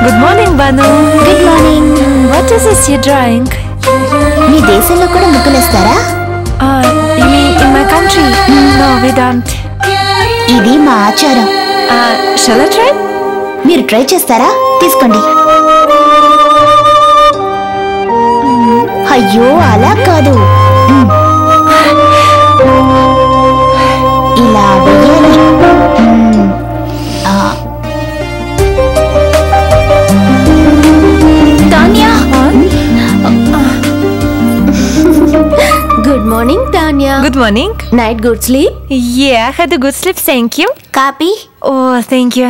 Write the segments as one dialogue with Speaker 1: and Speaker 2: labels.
Speaker 1: Good morning, Banu.
Speaker 2: Good morning.
Speaker 1: What is this you're drawing?
Speaker 2: మీ దేశంలో కూడా ముగ్గులేస్తారా?
Speaker 1: You mean in my country? No, we don't.
Speaker 2: ఇది మా ఆచారం.
Speaker 1: Shall I try?
Speaker 2: మీరు try చేస్తారా? తీసుకోండి. అయ్యో అలా కాదు, ఇలా వెయ్యాలి. Tanya. Good morning, Tanya.
Speaker 1: Good morning.
Speaker 2: Night good sleep?
Speaker 1: Yeah, I had a good sleep, thank you.
Speaker 2: Copy?
Speaker 1: Oh, thank you.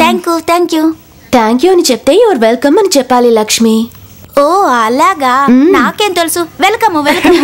Speaker 2: Thank you. Thank you అని చెప్తే యువర్ వెల్కమ్ అని చెప్పాలి లక్ష్మి.
Speaker 3: ఓ అలాగా, నాకేం తెలుసు. Welcome welcome.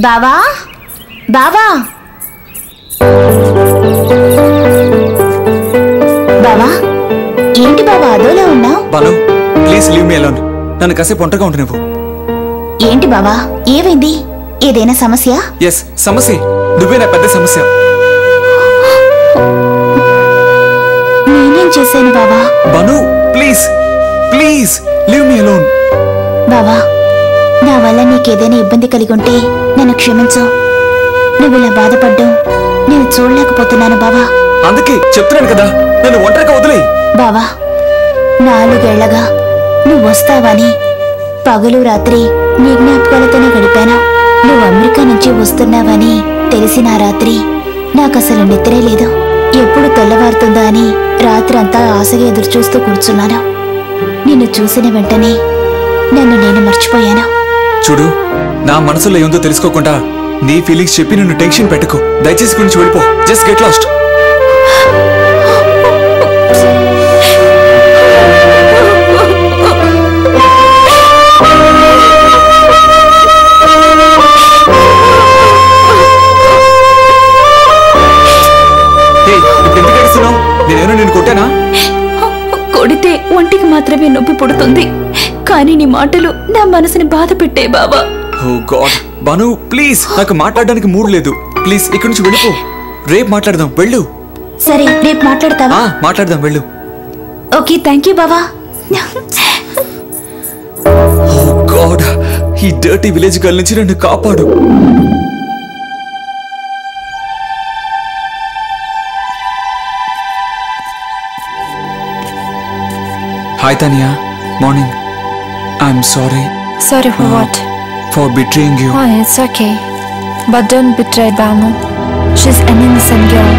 Speaker 2: బావా బావా బావా, ఏంటి బావా అదోలా ఉన్నావు?
Speaker 4: Balu, please leave me alone. నన్ను కాసేపు ఒంటరిగా ఉంటు నువ్వు.
Speaker 2: ఏంటి బావా, ఏమైంది? ఏదైనా సమస్య?
Speaker 4: ఎస్, సమస్య. నువ్వే నా పెద్ద సమస్య.
Speaker 2: నేనేం చేశాను బావా?
Speaker 4: Bhanu, please please leave me alone.
Speaker 2: బావా, నా వల్ల నీకేదైనా ఇబ్బంది కలిగి ఉంటే నన్ను క్షమించు. నువ్వు ఇలా బాధపడ్డం నేను చూడలేకపోతున్నాను బావా.
Speaker 4: అందుకే చెప్తున్నాను కదా, నన్ను ఒంటరిగా వదిలేయ్.
Speaker 2: బావా, 4 ఏళ్లగా నువ్వు వస్తావని పగలు రాత్రి నీ జ్ఞాపకాలతోనే గడిపాను. నువ్వు అమెరికా నుంచి వస్తున్నావని తెలిసిన రాత్రి నాకసలు నిద్రే లేదు. ఎప్పుడు తెల్లవారుతుందా అని రాత్రంతా ఆశగా ఎదురు చూస్తూ కూర్చున్నాను. నిన్ను చూసిన వెంటనే నన్ను నేను మర్చిపోయాను.
Speaker 4: చూడు, నా మనసులో ఏందో తెలుసుకోకుండా నీ ఫీలింగ్స్ చెప్పి నన్ను టెన్షన్ పెట్టుకో. దయచేసి గురించి వెళ్ళిపో. Just get lost. ఎందుకు ఏడుస్తున్నావు? నేనేమో నేను కొట్టానా?
Speaker 3: కొడితే ఒంటికి మాత్రమే నొప్పి పుడుతుంది, కానీ నీ మాటలు నా మనసుని బాధ పెట్టే బావా.
Speaker 4: ఓ గాడ్, బాను ప్లీజ్, నాకు మాట్లాడడానికి మూడ్ లేదు. ప్లీజ్ ఇక్కడి నుంచి వెళ్ళిపో. రేపు మాట్లాడదాం, వెళ్ళు.
Speaker 2: సరే, రేపు మాట్లాడతావా?
Speaker 4: మాట్లాడదాం, వెళ్ళు.
Speaker 2: ఓకే, థ్యాంక్ యూ బావా.
Speaker 4: ఓ గాడ్, ఈ డర్టీ విలేజ్ గర్ల్ నుంచి నన్ను కాపాడు. Hi Tania, morning. I'm sorry.
Speaker 1: Sorry for what?
Speaker 4: For betraying you.
Speaker 1: Oh, it's okay. But don't betray Banu. She's an innocent girl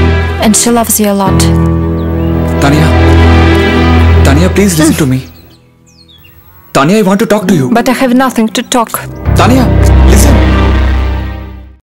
Speaker 1: and she loves you a lot.
Speaker 4: Tanya, please listen to me. Tanya, I want to talk to you.
Speaker 1: But I have nothing to talk.
Speaker 4: Tanya.